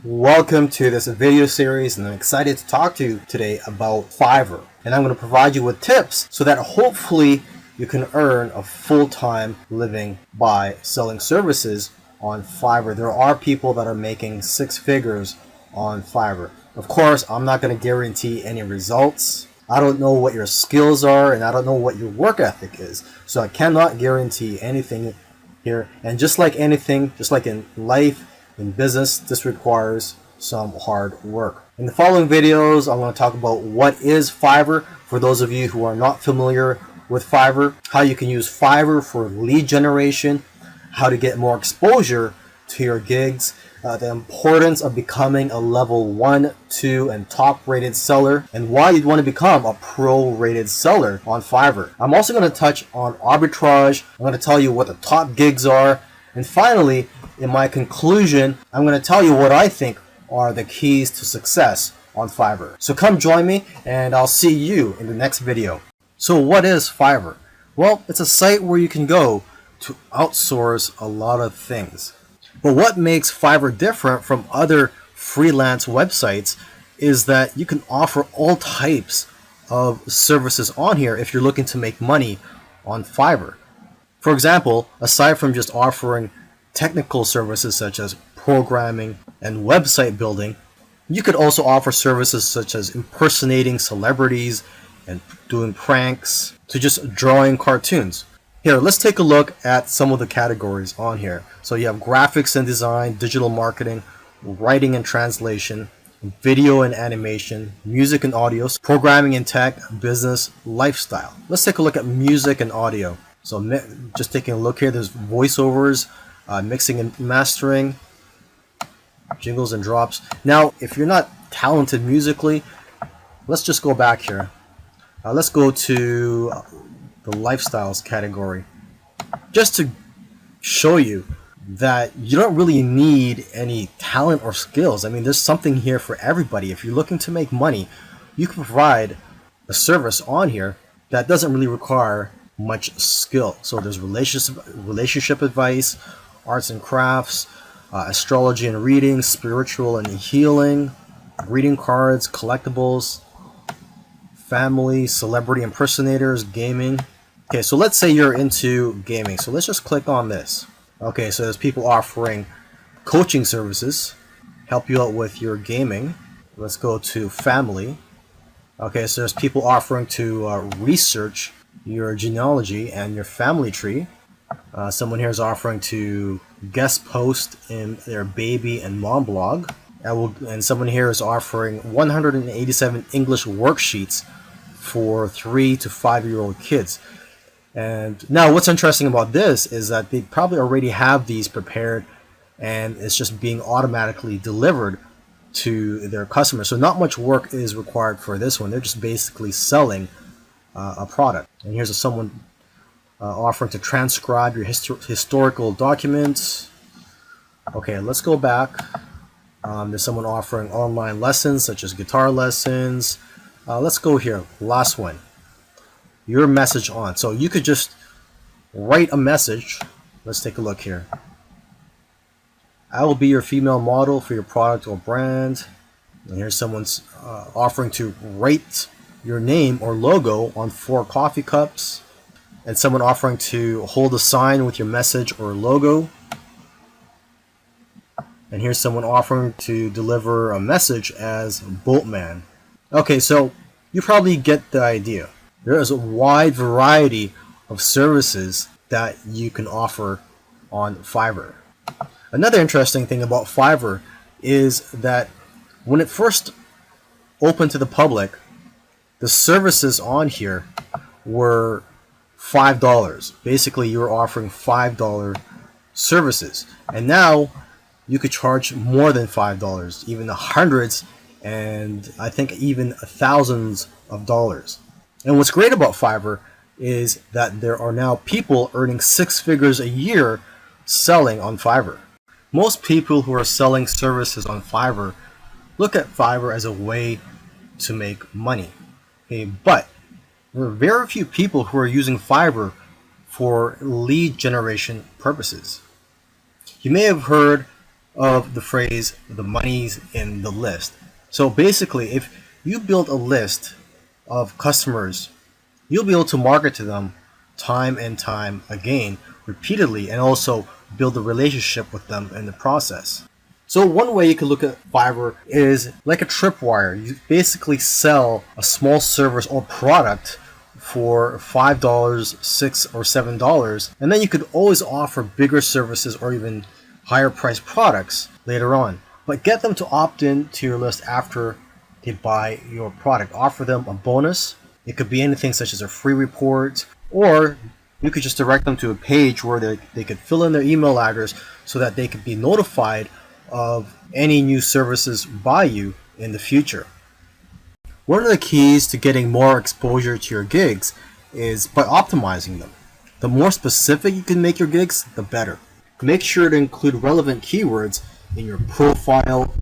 Welcome to this video series, and I'm excited to talk to you today about Fiverr. And I'm going to provide you with tips so that hopefully you can earn a full-time living by selling services on Fiverr. There are people that are making six figures on Fiverr. Of course, I'm not going to guarantee any results. I don't know what your skills are, and I don't know what your work ethic is. So I cannot guarantee anything here. And just like anything, just like in life, in business, this requires some hard work. In the following videos, I'm going to talk about what is Fiverr for those of you who are not familiar with Fiverr, how you can use Fiverr for lead generation, how to get more exposure to your gigs, the importance of becoming a level 1, 2, and top rated seller, and why you'd want to become a pro rated seller on Fiverr. I'm also going to touch on arbitrage. I'm going to tell you what the top gigs are, and finally, in my conclusion, I'm going to tell you what I think are the keys to success on Fiverr. So come join me, and I'll see you in the next video. So what is Fiverr? Well, it's a site where you can go to outsource a lot of things. But what makes Fiverr different from other freelance websites is that you can offer all types of services on here if you're looking to make money on Fiverr. For example, aside from just offering technical services such as programming and website building, you could also offer services such as impersonating celebrities and doing pranks to just drawing cartoons. Here, let's take a look at some of the categories on here. So you have graphics and design, digital marketing, writing and translation, video and animation, music and audio, programming and tech, business, lifestyle. Let's take a look at music and audio. So just taking a look here, there's voiceovers, mixing and mastering, jingles and drops. Now, if you're not talented musically, let's just go back here. Let's go to the lifestyles category, just to show you that you don't really need any talent or skills. I mean, there's something here for everybody. If you're looking to make money, you can provide a service on here that doesn't really require much skill. So there's relationship advice, arts and crafts, astrology and reading, spiritual and healing, greeting cards, collectibles, family, celebrity impersonators, gaming. Okay, so let's say you're into gaming. So let's just click on this. Okay, so there's people offering coaching services, help you out with your gaming. Let's go to family. Okay, so there's people offering to research your genealogy and your family tree. Someone here is offering to guest post in their baby and mom blog. And someone here is offering 187 English worksheets for 3 to 5-year-old kids. And now what's interesting about this is that they probably already have these prepared, and it's just being automatically delivered to their customers. So not much work is required for this one. They're just basically selling a product. And here's someone offering to transcribe your historical documents. Okay, let's go back. There's someone offering online lessons such as guitar lessons. Let's go here, last one, your message on. So you could just write a message. Let's take a look here. I will be your female model for your product or brand. And here's someone's offering to write your name or logo on 4 coffee cups. And someone offering to hold a sign with your message or logo. And here's someone offering to deliver a message as Boatman. Okay, so you probably get the idea. There is a wide variety of services that you can offer on Fiverr. Another interesting thing about Fiverr is that when it first opened to the public, the services on here were $5. Basically, you were offering $5 services. And now you could charge more than $5, even the hundreds, and I think even thousands of dollars. And what's great about Fiverr is that there are now people earning 6 figures a year selling on Fiverr. Most people who are selling services on Fiverr look at Fiverr as a way to make money. Okay, but there are very few people who are using Fiverr for lead generation purposes. You may have heard of the phrase, the money's in the list. So basically, if you build a list of customers, you'll be able to market to them time and time again, repeatedly, and also build a relationship with them in the process. So one way you can look at Fiverr is like a tripwire. You basically sell a small service or product for $5, $6, or $7, and then you could always offer bigger services or even higher priced products later on. But get them to opt in to your list after they buy your product. Offer them a bonus. It could be anything such as a free report, or you could just direct them to a page where they could fill in their email address so that they could be notified of any new services by you in the future. One of the keys to getting more exposure to your gigs is by optimizing them. The more specific you can make your gigs, the better. Make sure to include relevant keywords in your profile,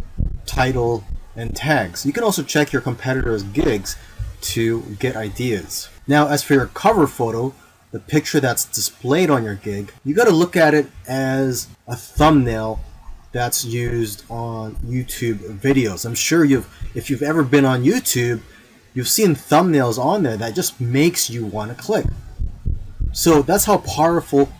title, and tags. You can also check your competitors' gigs to get ideas. Now, as for your cover photo, the picture that's displayed on your gig, you got to look at it as a thumbnail that's used on YouTube videos. I'm sure if you've ever been on YouTube, you've seen thumbnails on there that just makes you want to click. So that's how powerful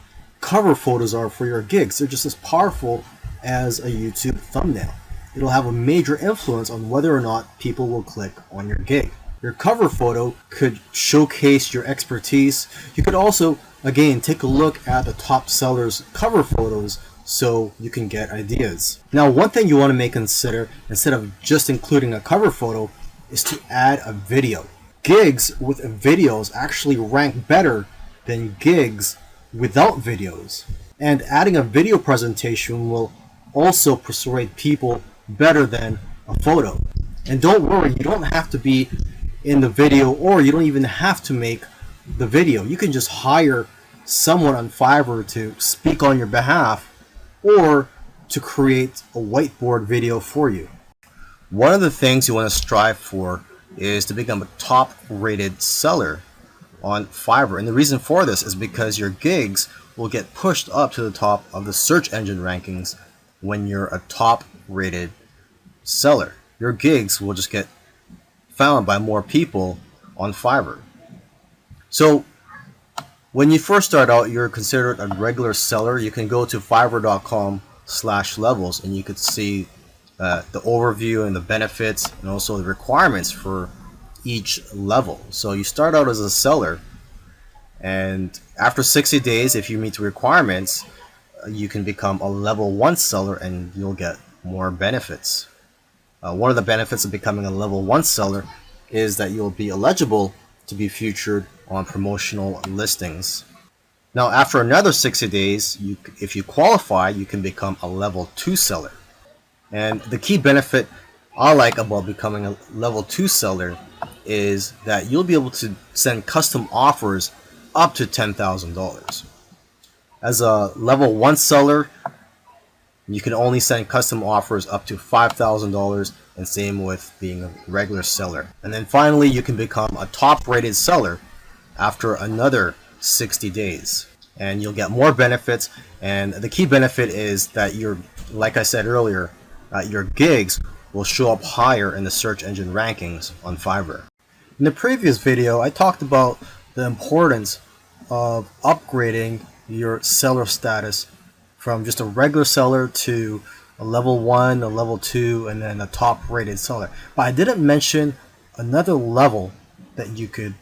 cover photos are for your gigs. They're just as powerful as a YouTube thumbnail. It'll have a major influence on whether or not people will click on your gig. Your cover photo could showcase your expertise. You could also, again, take a look at the top sellers' cover photos so you can get ideas. Now, one thing you want to consider, instead of just including a cover photo, is to add a video. Gigs with videos actually rank better than gigs without videos. And adding a video presentation will also persuade people better than a photo. And don't worry, you don't have to be in the video, or you don't even have to make the video. You can just hire someone on Fiverr to speak on your behalf or to create a whiteboard video for you. One of the things you want to strive for is to become a top rated seller on Fiverr. And the reason for this is because your gigs will get pushed up to the top of the search engine rankings when you're a top rated seller. Your gigs will just get found by more people on Fiverr. So when you first start out, you're considered a regular seller. You can go to fiverr.com/levels and you could see the overview and the benefits and also the requirements for each level. So you start out as a seller, and after 60 days, if you meet the requirements, you can become a level 1 seller and you'll get more benefits. One of the benefits of becoming a level 1 seller is that you'll be eligible to be featured on promotional listings. Now, after another 60 days, if you qualify, you can become a level 2 seller. And the key benefit I like about becoming a level 2 seller is that you'll be able to send custom offers up to $10,000. As a level 1 seller, you can only send custom offers up to $5,000, and same with being a regular seller. And then finally, you can become a top rated seller after another 60 days. And you'll get more benefits, and the key benefit is that like I said earlier, your gigs will show up higher in the search engine rankings on Fiverr. In the previous video, I talked about the importance of upgrading your seller status from just a regular seller to a level 1, a level 2, and then a top rated seller. But I didn't mention another level that you could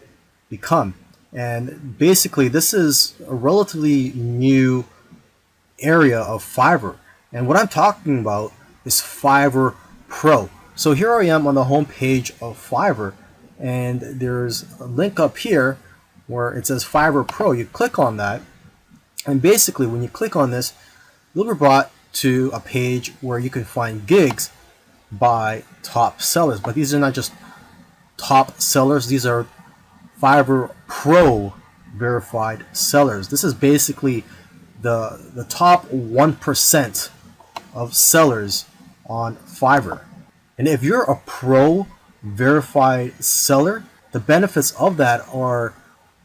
become. And basically, this is a relatively new area of Fiverr. And what I'm talking about is Fiverr Pro. So here I am on the home page of Fiverr, and there's a link up here where it says Fiverr Pro. You click on that, and basically when you click on this, you'll be brought to a page where you can find gigs by top sellers. But these are not just top sellers, these are Fiverr Pro verified sellers. This is basically the top 1% of sellers on Fiverr. And if you're a pro verified seller, the benefits of that are,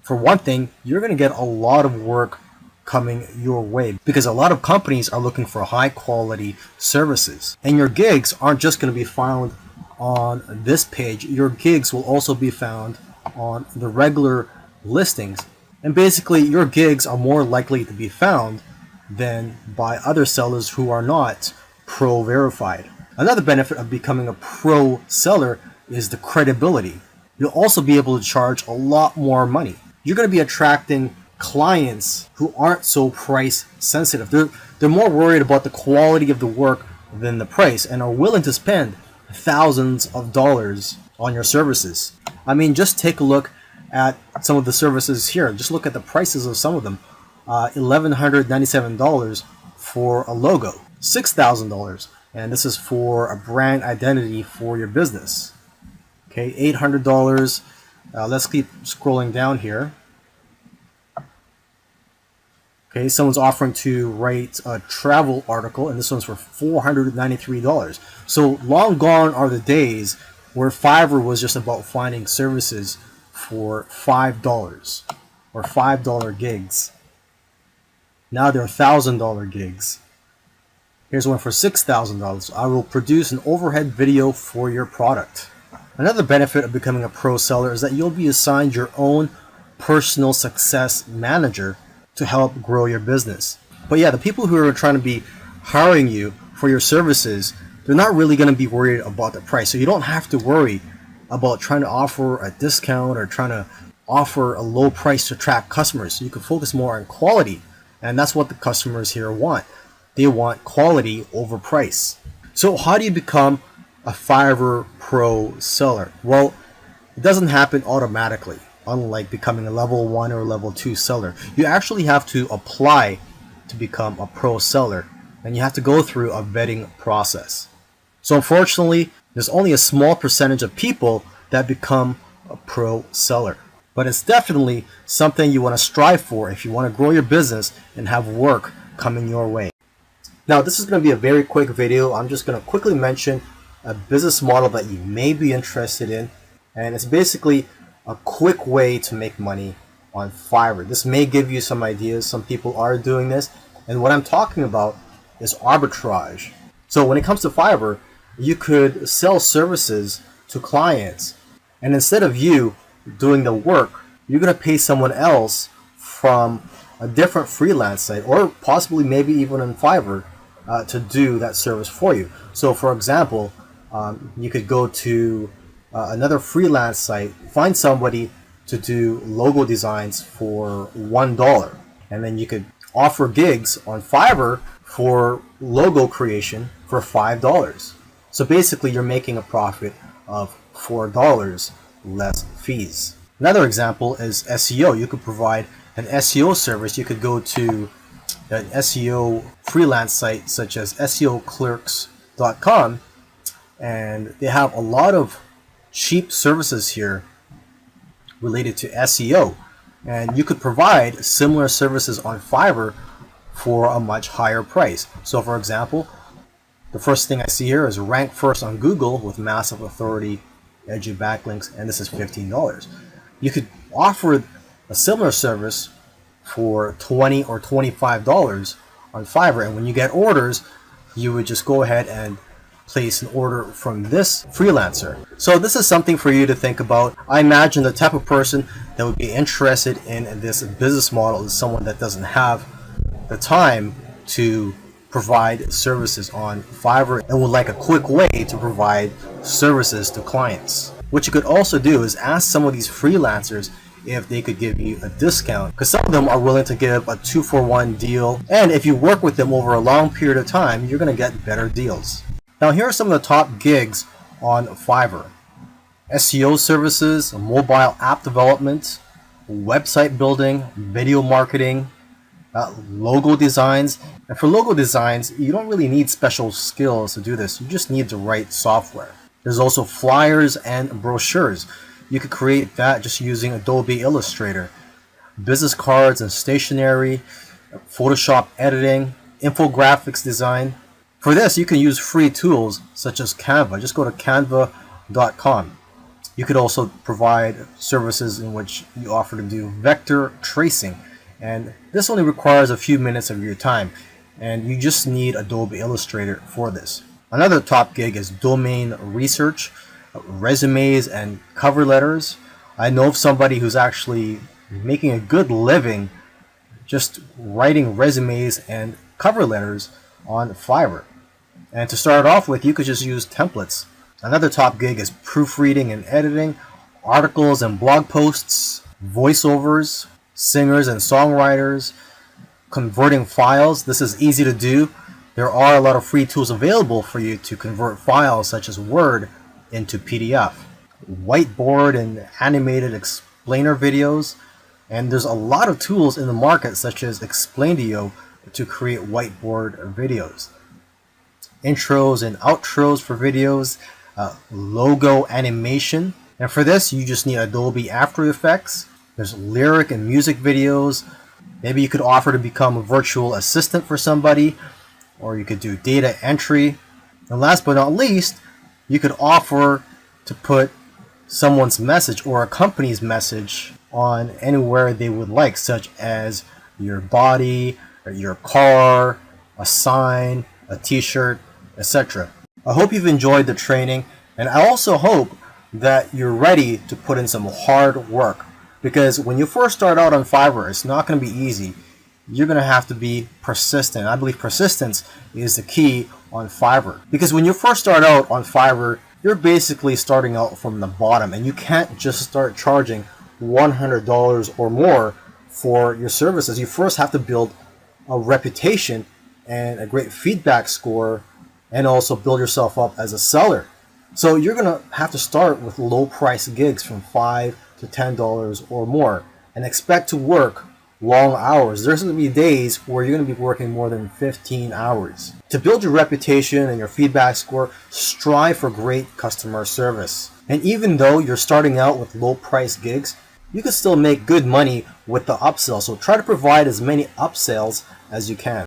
for one thing, you're going to get a lot of work coming your way, because a lot of companies are looking for high quality services. And your gigs aren't just going to be found on this page. Your gigs will also be found on the regular listings. And basically, your gigs are more likely to be found than by other sellers who are not pro verified. Another benefit of becoming a pro seller is the credibility. You'll also be able to charge a lot more money. You're going to be attracting clients who aren't so price sensitive. They're more worried about the quality of the work than the price, and are willing to spend thousands of dollars on your services. I mean, just take a look at some of the services here. Just look at the prices of some of them. $1,197 for a logo, $6,000, and this is for a brand identity for your business. Okay, $800. Let's keep scrolling down here. Okay, someone's offering to write a travel article, and this one's for $493. So long gone are the days where Fiverr was just about finding services for $5 or $5 gigs. Now they're $1,000 gigs. Here's one for $6,000. I will produce an overhead video for your product. Another benefit of becoming a pro seller is that you'll be assigned your own personal success manager to help grow your business. But yeah, the people who are trying to be hiring you for your services, they're not really going to be worried about the price. So you don't have to worry about trying to offer a discount or trying to offer a low price to attract customers. So you can focus more on quality. And that's what the customers here want. They want quality over price. So how do you become a Fiverr Pro seller? Well, it doesn't happen automatically. Unlike becoming a level 1 or level 2 seller, you actually have to apply to become a pro seller, and you have to go through a vetting process. So unfortunately, there's only a small percentage of people that become a pro seller. But it's definitely something you want to strive for if you want to grow your business and have work coming your way. Now, this is going to be a very quick video. I'm just going to quickly mention a business model that you may be interested in, and it's basically a quick way to make money on Fiverr. This may give you some ideas. Some people are doing this, and what I'm talking about is arbitrage. So when it comes to Fiverr, you could sell services to clients, and instead of you doing the work, you're going to pay someone else from a different freelance site, or possibly maybe even on Fiverr, to do that service for you. So for example, you could go to another freelance site, find somebody to do logo designs for $1, and then you could offer gigs on Fiverr for logo creation for $5. So basically you're making a profit of $4 less fees. Another example is SEO. You could provide an SEO service. You could go to an SEO freelance site such as SEOclerks.com, and they have a lot of cheap services here related to SEO, and you could provide similar services on Fiverr for a much higher price. So for example, the first thing I see here is rank first on Google with massive authority, edgy backlinks, and this is $15. You could offer a similar service for $20 or $25 on Fiverr, and when you get orders, you would just go ahead and place an order from this freelancer. So this is something for you to think about. I imagine the type of person that would be interested in this business model is someone that doesn't have the time to provide services on Fiverr and would like a quick way to provide services to clients. What you could also do is ask some of these freelancers if they could give you a discount, because some of them are willing to give a 2-for-1 deal, and if you work with them over a long period of time, you're going to get better deals. Now here are some of the top gigs on Fiverr: SEO services, mobile app development, website building, video marketing, logo designs. And for logo designs, you don't really need special skills to do this. You just need the right software. There's also flyers and brochures. You could create that just using Adobe Illustrator. Business cards and stationery, Photoshop editing, infographics design. For this, you can use free tools such as Canva. Just go to canva.com. You could also provide services in which you offer to do vector tracing And this only requires a few minutes of your time, and you just need Adobe Illustrator for this. Another top gig is domain research, resumes and cover letters. I know of somebody who's actually making a good living just writing resumes and cover letters on Fiverr. And to start off with, you could just use templates. Another top gig is proofreading and editing, articles and blog posts, voiceovers, singers and songwriters, converting files. This is easy to do. There are a lot of free tools available for you to convert files such as Word into PDF. Whiteboard and animated explainer videos. And there's a lot of tools in the market such as Explaindio to create whiteboard videos. Intros and outros for videos, logo animation. And for this, you just need Adobe After Effects. There's lyric and music videos. Maybe you could offer to become a virtual assistant for somebody, or you could do data entry. And last but not least, you could offer to put someone's message or a company's message on anywhere they would like, such as your body, or your car, a sign, a t-shirt, etc. I hope you've enjoyed the training, and I also hope that you're ready to put in some hard work, because when you first start out on Fiverr, it's not going to be easy. You're going to have to be persistent. I believe persistence is the key on Fiverr, because when you first start out on Fiverr, you're basically starting out from the bottom, and you can't just start charging $100 or more for your services. You first have to build a reputation and a great feedback score, and also build yourself up as a seller. So you're going to have to start with low price gigs from $5 to $10 or more, and expect to work long hours. There's going to be days where you're going to be working more than 15 hours. To build your reputation and your feedback score, strive for great customer service. And even though you're starting out with low price gigs, you can still make good money with the upsell. So try to provide as many upsells as you can.